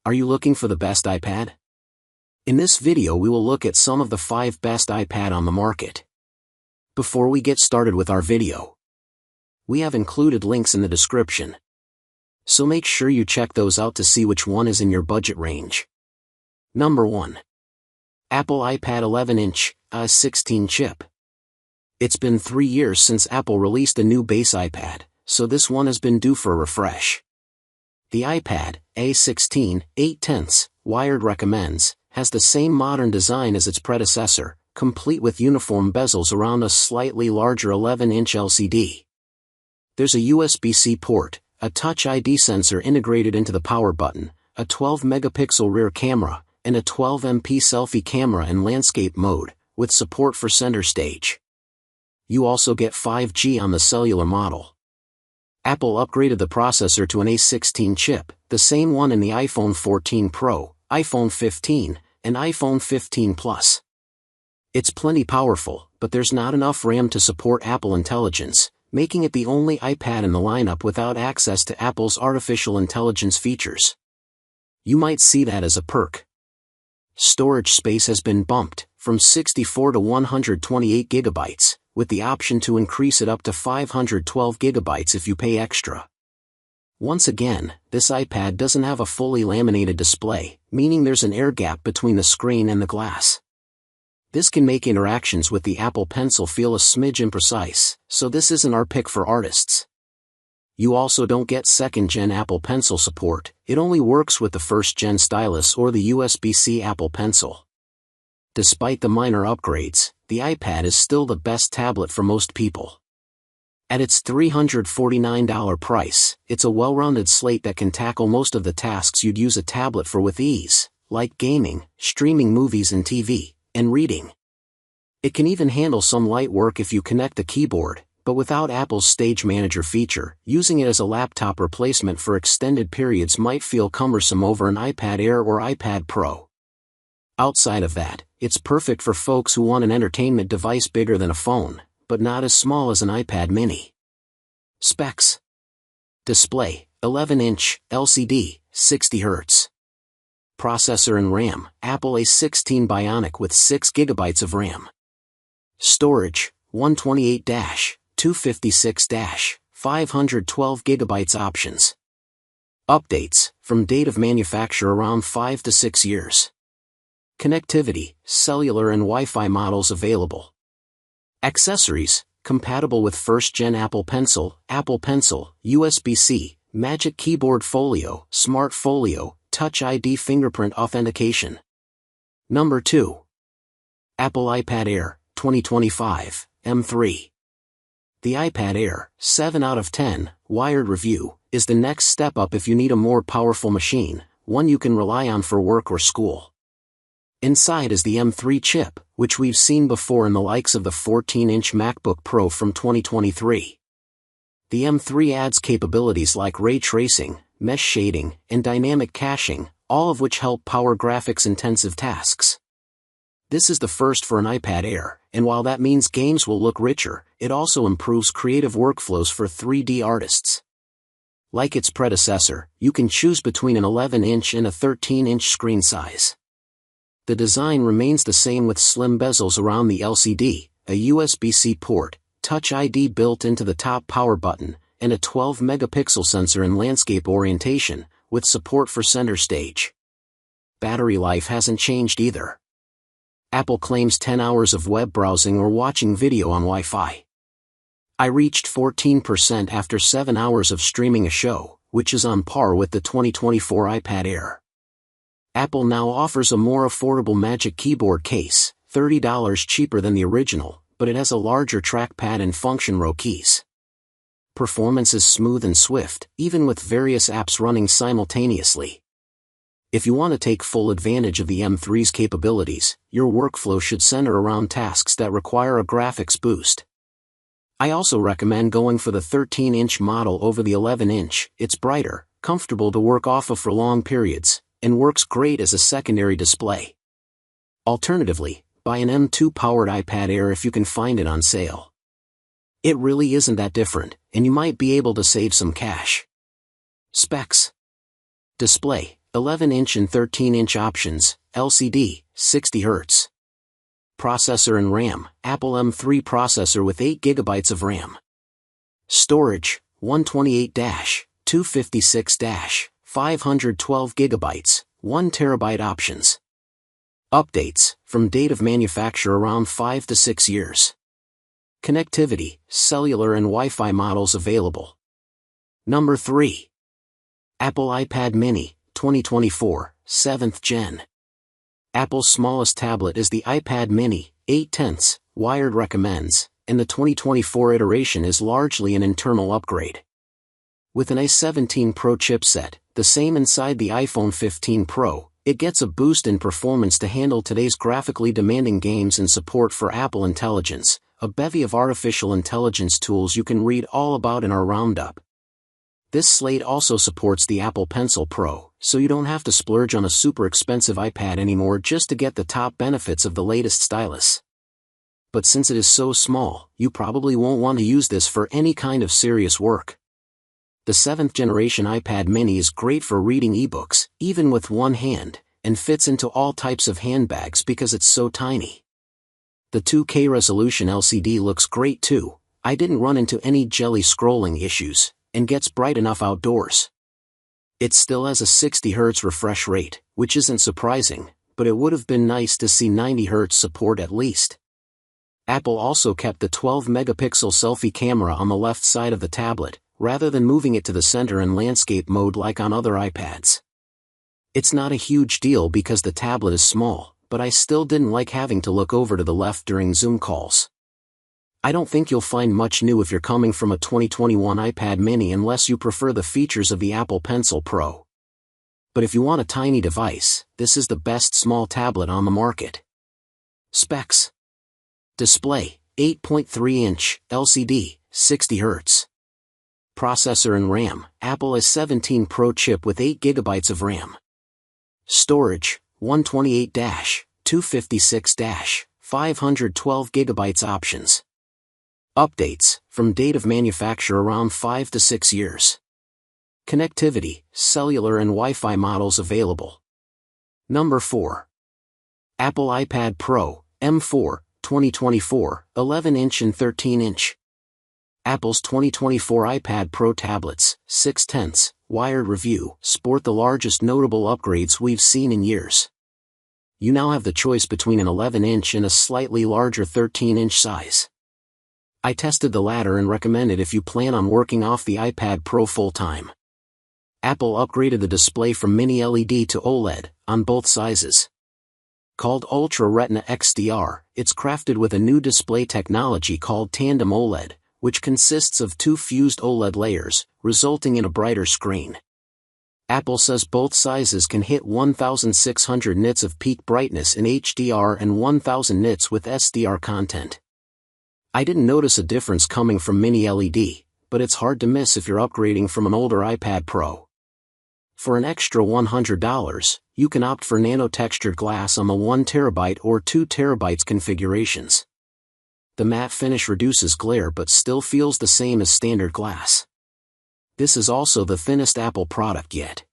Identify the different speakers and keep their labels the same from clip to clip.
Speaker 1: Are you looking for the best iPad? In this video we will look at some of the 5 best iPad on the market. Before we get started with our video, we have included links in the description, so make sure you check those out to see which one is in your budget range. Number 1. Apple iPad 11-inch, A16 chip. It's been 3 years since Apple released a new base iPad, so this one has been due for a refresh. The iPad, A16, 8/10, Wired recommends, has the same modern design as its predecessor, complete with uniform bezels around a slightly larger 11-inch LCD. There's a USB-C port, a Touch ID sensor integrated into the power button, a 12-megapixel rear camera, and a 12MP selfie camera in landscape mode, with support for center stage. You also get 5G on the cellular model. Apple upgraded the processor to an A16 chip, the same one in the iPhone 14 Pro, iPhone 15, and iPhone 15 Plus. It's plenty powerful, but there's not enough RAM to support Apple Intelligence, making it the only iPad in the lineup without access to Apple's artificial intelligence features. You might see that as a perk. Storage space has been bumped from 64 to 128 gigabytes, with the option to increase it up to 512 gigabytes if you pay extra. Once again, this iPad doesn't have a fully laminated display, meaning there's an air gap between the screen and the glass. This can make interactions with the Apple Pencil feel a smidge imprecise, so this isn't our pick for artists. You also don't get 2nd-gen Apple Pencil support, it only works with the 1st-gen stylus or the USB-C Apple Pencil. Despite the minor upgrades, the iPad is still the best tablet for most people. At its $349 price, it's a well-rounded slate that can tackle most of the tasks you'd use a tablet for with ease, like gaming, streaming movies and TV, and reading. It can even handle some light work if you connect the keyboard, but without Apple's Stage Manager feature, using it as a laptop replacement for extended periods might feel cumbersome over an iPad Air or iPad Pro. Outside of that, it's perfect for folks who want an entertainment device bigger than a phone, but not as small as an iPad mini. Specs. Display, 11-inch, LCD, 60 Hz. Processor and RAM, Apple A16 Bionic with 6 GB of RAM. Storage, 128-256-512 GB options. Updates, from date of manufacture around 5 to 6 years. Connectivity, cellular and Wi-Fi models available. Accessories, compatible with 1st-gen Apple Pencil, USB-C, Magic Keyboard Folio, Smart Folio, Touch ID fingerprint authentication. Number 2. Apple iPad Air, 2025, M3. The iPad Air, 7 out of 10, Wired review, is the next step up if you need a more powerful machine, one you can rely on for work or school. Inside is the M3 chip, which we've seen before in the likes of the 14-inch MacBook Pro from 2023. The M3 adds capabilities like ray tracing, mesh shading, and dynamic caching, all of which help power graphics-intensive tasks. This is the first for an iPad Air, and while that means games will look richer, it also improves creative workflows for 3D artists. Like its predecessor, you can choose between an 11-inch and a 13-inch screen size. The design remains the same with slim bezels around the LCD, a USB-C port, Touch ID built into the top power button, and a 12-megapixel sensor in landscape orientation, with support for center stage. Battery life hasn't changed either. Apple claims 10 hours of web browsing or watching video on Wi-Fi. I reached 14% after 7 hours of streaming a show, which is on par with the 2024 iPad Air. Apple now offers a more affordable Magic Keyboard case, $30 cheaper than the original, but it has a larger trackpad and function row keys. Performance is smooth and swift, even with various apps running simultaneously. If you want to take full advantage of the M3's capabilities, your workflow should center around tasks that require a graphics boost. I also recommend going for the 13-inch model over the 11-inch, it's brighter, comfortable to work off of for long periods, and works great as a secondary display. Alternatively, buy an M2-powered iPad Air if you can find it on sale. It really isn't that different, and you might be able to save some cash. Specs. Display, 11-inch and 13-inch options, LCD, 60 Hz. Processor and RAM, Apple M3 processor with 8 GB of RAM. Storage, 128-256-512 GB, 1 TB options. Updates, from date of manufacture around 5 to 6 years. Connectivity, cellular and Wi-Fi models available. Number 3. Apple iPad Mini, 2024, 7th Gen. Apple's smallest tablet is the iPad Mini, 8/10, Wired recommends, and the 2024 iteration is largely an internal upgrade. With an A17 Pro chipset, the same inside the iPhone 15 Pro, it gets a boost in performance to handle today's graphically demanding games and support for Apple Intelligence, a bevy of artificial intelligence tools you can read all about in our roundup. This slate also supports the Apple Pencil Pro, so you don't have to splurge on a super expensive iPad anymore just to get the top benefits of the latest stylus. But since it is so small, you probably won't want to use this for any kind of serious work. The 7th generation iPad Mini is great for reading ebooks, even with one hand, and fits into all types of handbags because it's so tiny. The 2K resolution LCD looks great too. I didn't run into any jelly scrolling issues, and gets bright enough outdoors. It still has a 60 Hz refresh rate, which isn't surprising, but it would have been nice to see 90 Hz support at least. Apple also kept the 12-megapixel selfie camera on the left side of the tablet, rather than moving it to the center in landscape mode like on other iPads. It's not a huge deal because the tablet is small, but I still didn't like having to look over to the left during Zoom calls. I don't think you'll find much new if you're coming from a 2021 iPad Mini unless you prefer the features of the Apple Pencil Pro. But if you want a tiny device, this is the best small tablet on the market. Specs. Display, 8.3-inch, LCD, 60 Hz. Processor and RAM, Apple A17 Pro chip with 8 GB of RAM. Storage, 128-256-512 GB options. Updates, from date of manufacture around 5 to 6 years. Connectivity, cellular and Wi-Fi models available. Number 4. Apple iPad Pro, M4, 2024, 11-inch and 13-inch. Apple's 2024 iPad Pro tablets, 6/10, Wired review, sport the largest notable upgrades we've seen in years. You now have the choice between an 11-inch and a slightly larger 13-inch size. I tested the latter and recommend it if you plan on working off the iPad Pro full-time. Apple upgraded the display from Mini LED to OLED, on both sizes. Called Ultra Retina XDR, it's crafted with a new display technology called Tandem OLED, which consists of 2 fused OLED layers, resulting in a brighter screen. Apple says both sizes can hit 1600 nits of peak brightness in HDR and 1000 nits with SDR content. I didn't notice a difference coming from Mini LED, but it's hard to miss if you're upgrading from an older iPad Pro. For an extra $100, you can opt for nano-textured glass on the 1TB or 2TB configurations. The matte finish reduces glare but still feels the same as standard glass. This is also the thinnest Apple product yet.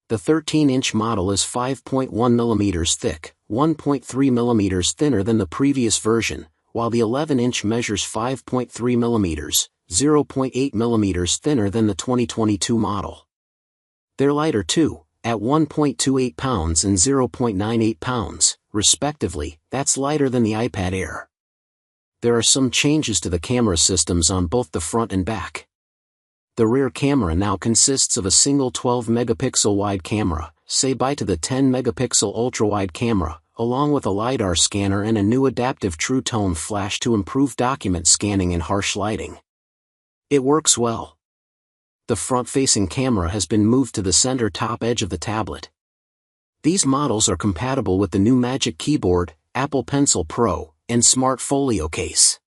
Speaker 1: The 13-inch model is 5.1 mm thick, 1.3 mm thinner than the previous version, while the 11-inch measures 5.3 mm, 0.8 mm thinner than the 2022 model. They're lighter too, at 1.28 pounds and 0.98 pounds, respectively. That's lighter than the iPad Air. There are some changes to the camera systems on both the front and back. The rear camera now consists of a single 12-megapixel wide camera, say bye to the 10-megapixel ultra-wide camera, along with a LiDAR scanner and a new adaptive True Tone flash to improve document scanning in harsh lighting. It works well. The front-facing camera has been moved to the center top edge of the tablet. These models are compatible with the new Magic Keyboard, Apple Pencil Pro, and Smart Folio case.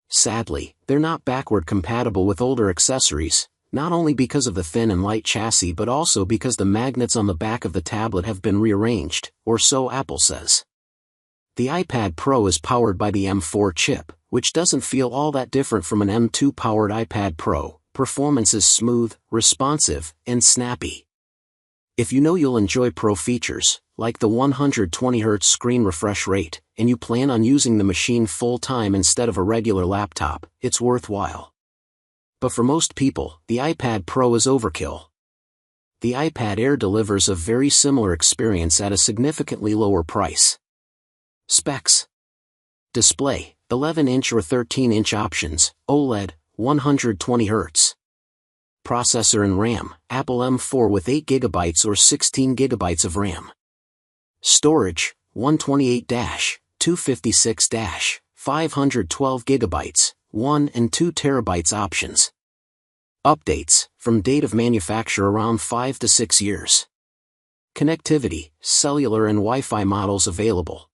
Speaker 1: Sadly, they're not backward compatible with older accessories, not only because of the thin and light chassis but also because the magnets on the back of the tablet have been rearranged, or so Apple says. The iPad Pro is powered by the M4 chip, which doesn't feel all that different from an M2-powered iPad Pro. Performance is smooth, responsive, and snappy. If you know you'll enjoy pro features, like the 120Hz screen refresh rate, and you plan on using the machine full-time instead of a regular laptop, it's worthwhile. But for most people, the iPad Pro is overkill. The iPad Air delivers a very similar experience at a significantly lower price. Specs: display, 11-inch or 13-inch options, OLED, 120Hz. Processor and RAM, Apple M4 with 8GB or 16GB of RAM. Storage, 128-256-512GB, 1 and 2 TB options. Updates, from date of manufacture around 5 to 6 years. Connectivity, cellular and Wi-Fi models available.